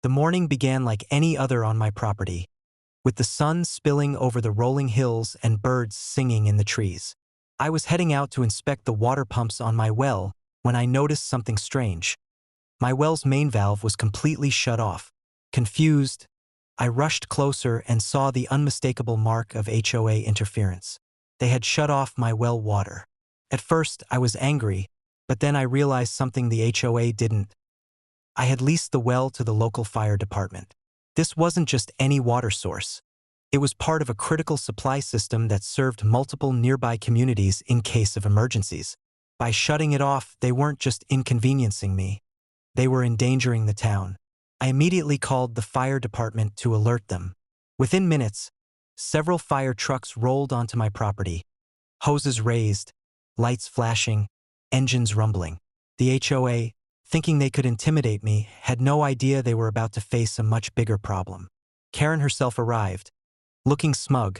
The morning began like any other on my property, with the sun spilling over the rolling hills and birds singing in the trees. I was heading out to inspect the water pumps on my well when I noticed something strange. My well's main valve was completely shut off. Confused, I rushed closer and saw the unmistakable mark of HOA interference. They had shut off my well water. At first, I was angry, but then I realized something the HOA didn't. I had leased the well to the local fire department. This wasn't just any water source. It was part of a critical supply system that served multiple nearby communities in case of emergencies. By shutting it off, they weren't just inconveniencing me. They were endangering the town. I immediately called the fire department to alert them. Within minutes, several fire trucks rolled onto my property. Hoses raised, lights flashing, engines rumbling. The HOA, thinking they could intimidate me, had no idea they were about to face a much bigger problem. Karen herself arrived, looking smug,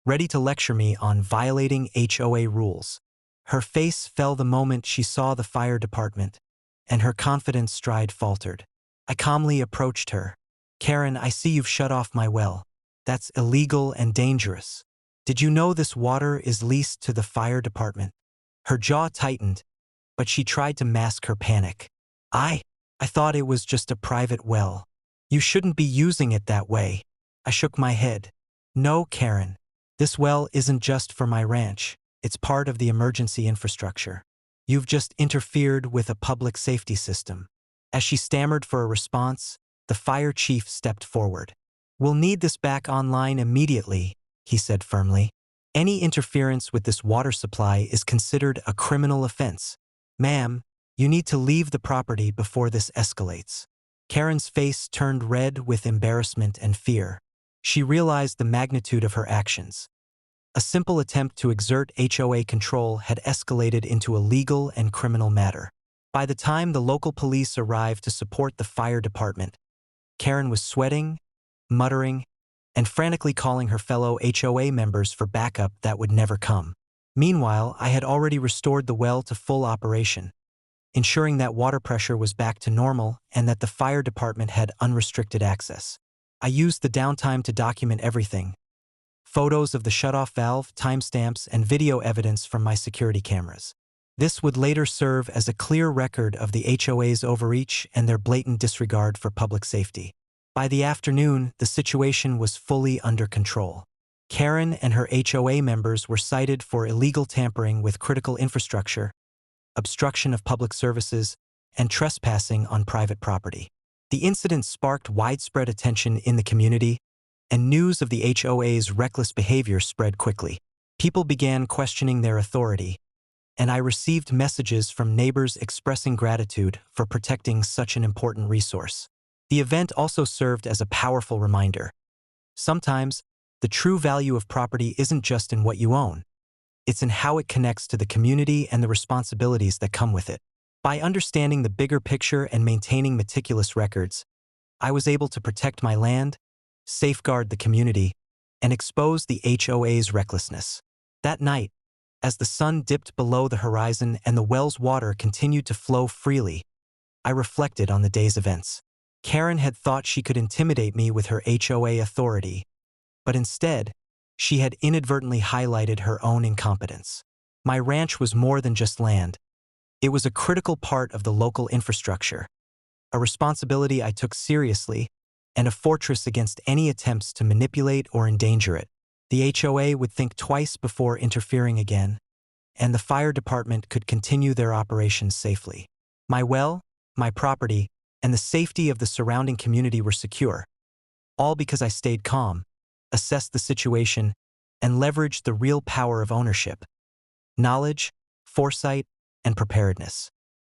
ready to lecture me on violating HOA rules. Her face fell the moment she saw the fire department, and her confident stride faltered. I calmly approached her. "Karen, I see you've shut off my well. That's illegal and dangerous. Did you know this water is leased to the fire department?" Her jaw tightened, but she tried to mask her panic. I thought it was just a private well. You shouldn't be using it that way." I shook my head. "No, Karen. This well isn't just for my ranch. It's part of the emergency infrastructure. You've just interfered with a public safety system." As she stammered for a response, the fire chief stepped forward. "We'll need this back online immediately," he said firmly. "Any interference with this water supply is considered a criminal offense. Ma'am, you need to leave the property before this escalates." Karen's face turned red with embarrassment and fear. She realized the magnitude of her actions. A simple attempt to exert HOA control had escalated into a legal and criminal matter. By the time the local police arrived to support the fire department, Karen was sweating, muttering, and frantically calling her fellow HOA members for backup that would never come. Meanwhile, I had already restored the well to full operation, ensuring that water pressure was back to normal and that the fire department had unrestricted access. I used the downtime to document everything: photos of the shutoff valve, timestamps, and video evidence from my security cameras. This would later serve as a clear record of the HOA's overreach and their blatant disregard for public safety. By the afternoon, the situation was fully under control. Karen and her HOA members were cited for illegal tampering with critical infrastructure, obstruction of public services, and trespassing on private property. The incident sparked widespread attention in the community, and news of the HOA's reckless behavior spread quickly. People began questioning their authority, and I received messages from neighbors expressing gratitude for protecting such an important resource. The event also served as a powerful reminder. Sometimes, the true value of property isn't just in what you own. It's in how it connects to the community and the responsibilities that come with it. By understanding the bigger picture and maintaining meticulous records, I was able to protect my land, safeguard the community, and expose the HOA's recklessness. That night, as the sun dipped below the horizon and the well's water continued to flow freely, I reflected on the day's events. Karen had thought she could intimidate me with her HOA authority, but instead, she had inadvertently highlighted her own incompetence. My ranch was more than just land. It was a critical part of the local infrastructure, a responsibility I took seriously, and a fortress against any attempts to manipulate or endanger it. The HOA would think twice before interfering again, and the fire department could continue their operations safely. My well, my property, and the safety of the surrounding community were secure, all because I stayed calm, assessed the situation, and leveraged the real power of ownership: knowledge, foresight, and preparedness.